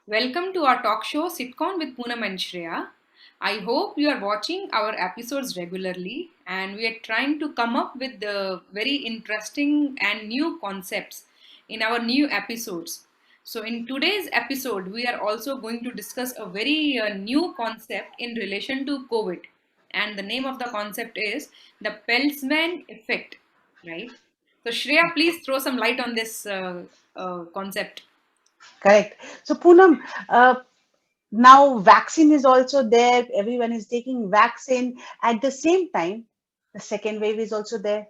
Welcome to our talk show Sitcom with Poonam and Shreya. I hope you are watching our episodes regularly and we are trying to come up with the very interesting and new concepts in our new episodes. So in today's episode we are also going to discuss a very new concept in relation to COVID, and the name of the concept is the Peltzman effect, right? So Shreya, please throw some light on this concept. Correct. So, Poonam, now vaccine is also there. Everyone is taking vaccine. At the same time, the second wave is also there.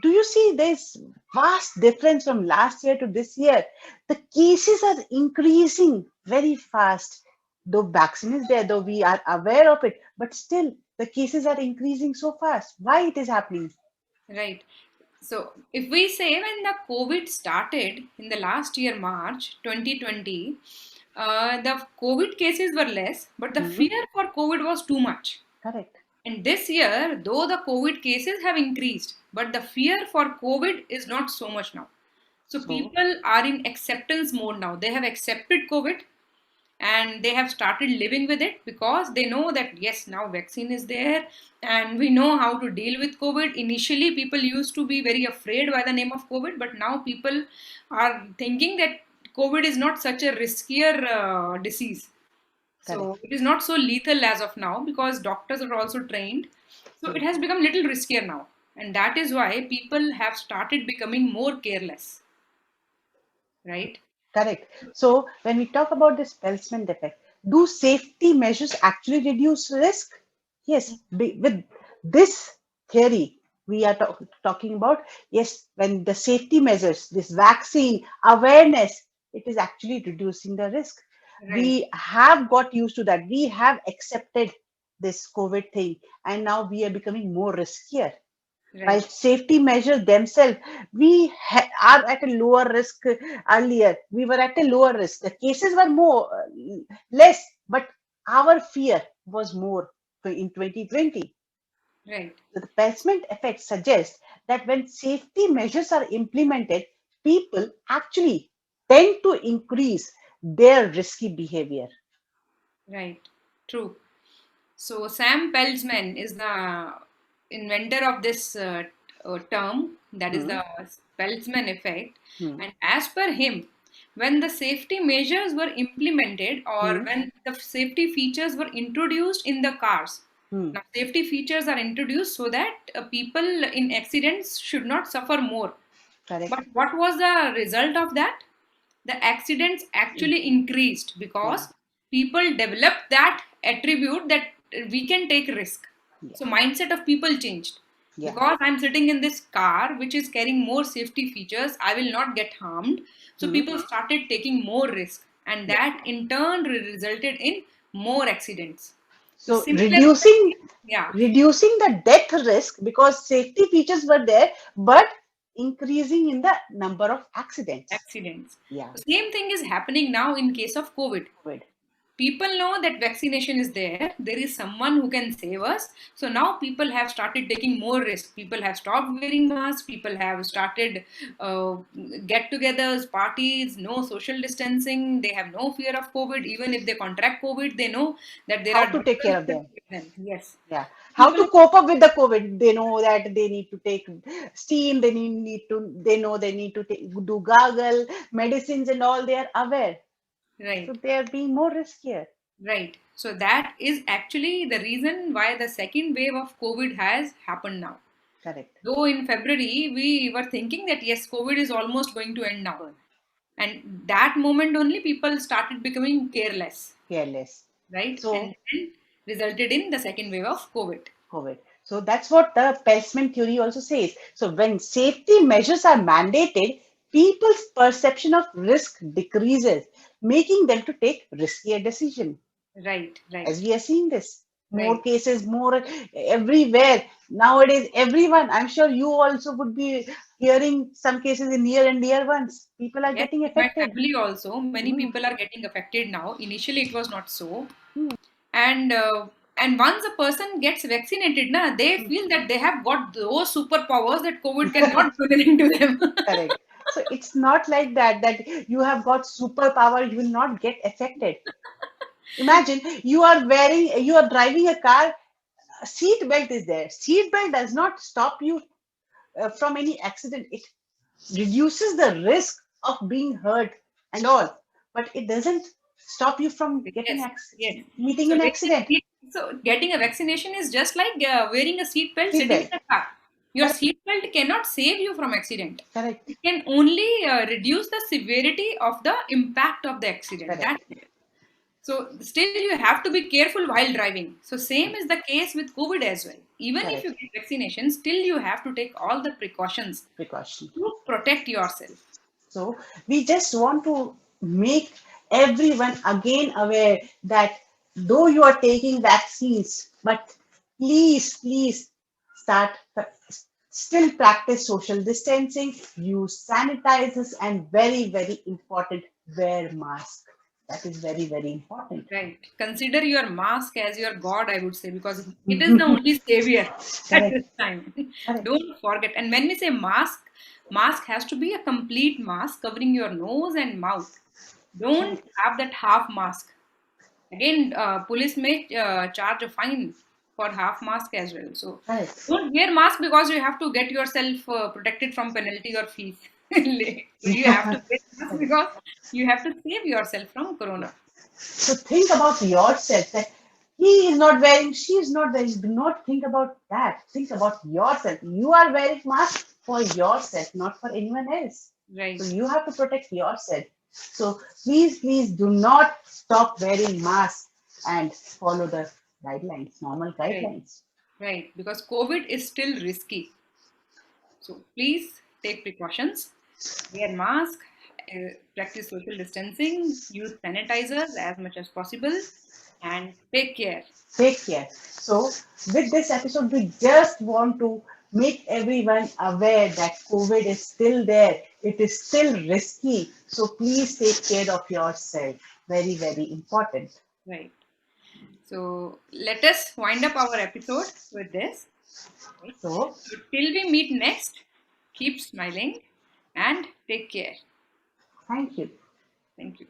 Do you see there's vast difference from last year to this year? The cases are increasing very fast. Though vaccine is there, though we are aware of it, but still the cases are increasing so fast. Why it is happening? Right. So, if we say when the COVID started in the last year, March 2020, the COVID cases were less, but the Hmm. fear for COVID was too much. Correct. And this year, though the COVID cases have increased, but the fear for COVID is not so much now. So, So, people are in acceptance mode now. They have accepted COVID and they have started living with it because they know that yes, now vaccine is there and we know how to deal with COVID. Initially people used to be very afraid by the name of COVID, but now people are thinking that COVID is not such a riskier disease. correct. So it is not so lethal as of now because doctors are also trained. So it Hmm. has become little riskier now, and that is why people have started becoming more careless, right? Correct. So when we talk about this Peltzman effect, do safety measures actually reduce risk? Yes. With this theory we are talking about, yes, when the safety measures, this vaccine awareness, it is actually reducing the risk. Right, We have got used to that. We have accepted this COVID thing, and now we are becoming more riskier. While right, safety measures themselves, we are at a lower risk earlier. We were at a lower risk. The cases were more less, but our fear was more in 2020. right. So the Peltzman effect suggests that when safety measures are implemented, people actually tend to increase their risky behavior. Right, true. So Sam Peltzman is the inventor of this term, that is Hmm, the Peltzman effect. hmm, And as per him, when the safety measures were implemented or hmm, when the safety features were introduced in the cars, hmm. now safety features are introduced so that people in accidents should not suffer more. But Correct. what was the result of that? The accidents Mm, actually increased yeah, because people developed that attribute that we can take risk. yeah, So mindset of people changed. yeah, Because I'm sitting in this car which is carrying more safety features, I will not get harmed. So hmm, people started taking more risk, and yeah. that in turn resulted in more accidents. So So similarly, yeah, reducing the death risk because safety features were there, but increasing in the number of accidents. accidents. Yeah, The same thing is happening now in case of COVID. COVID. People know that vaccination is there is someone who can save us. So now people have started taking more risk. People have stopped wearing masks. People have started uh, get-togethers, parties, no social distancing. They have no fear of COVID. Even if they contract COVID, they know that there How are to take doctors care who of can them? save them. Yes, Yeah. How people. to cope up with the COVID? They know that they need to take steam. Need to. They know they need to do gargle medicines and all. They are aware, so Right, they are being more riskier. right. So that is actually the reason why the second wave of COVID has happened now. Correct. Though in February we were thinking that yes, COVID is almost going to end now. Good. And that moment only people started becoming careless, Careless. right? And So then resulted in the second wave of COVID. COVID. So that's what the Peltzman theory also says. So when safety measures are mandated, people's perception of risk decreases, making them to take riskier decision. Right, right, As we are seeing this, more right. cases, more everywhere nowadays. Everyone, I'm sure you also would be hearing some cases in near and dear ones. People are Yes, getting in my affected. family also, many Hmm, people are getting affected now. Initially, it was not so. hmm, And once a person gets vaccinated, na, they hmm. feel that they have got those superpowers that COVID cannot do anything to them. Correct. So it's not like that you have got superpower, you will not get affected. Imagine you are driving a car, a seat belt is there. Seat belt does not stop you from any accident. It reduces the risk of being hurt and all, but it doesn't stop you from Yes, yes. meeting So an getting a accident. getting a vaccination is just like wearing a seat belt Seat sitting in belt. a car. Your Correct. seat belt cannot save you from accident. Correct. It can only reduce the severity of the impact of the accident. Correct. That's it. So still you have to be careful while driving. So same is the case with COVID as well. Even if you Correct. get vaccination, still you have to take all the precautions Precaution. to protect yourself. So we just want to make everyone again aware that though you are taking vaccines, but please start still practice social distancing, use sanitizers, and very important, wear mask. That is very important. Right. Consider your mask as your God, I would say, because it is the only savior at Correct. this time. Correct. Don't forget. And when we say mask, mask has to be a complete mask covering your nose and mouth. Don't Correct. have that half mask. Again, police may charge a fine for half mask as well. So Correct. don't wear mask because you have to get yourself protected from penalty or fees. So you have to wear mask because you have to save yourself from Yeah. corona. So think about yourself that he is not wearing, she is not wearing. Do not think about that. Think about yourself. You are wearing mask for yourself, not for anyone else. So Right. you have to protect yourself. So please do not stop wearing mask and follow the guidelines, normal Right. guidelines. Right, because COVID is still risky. So please take precautions, wear mask, practice social distancing, use sanitizers as much as possible, and take care. Take care. So, with this episode, we just want to make everyone aware that COVID is still there. It is still risky. So, please take care of yourself. Very important. Right. So let us wind up our episode with this. Right. So, So till we meet next, keep smiling and take care. thank you. Thank you.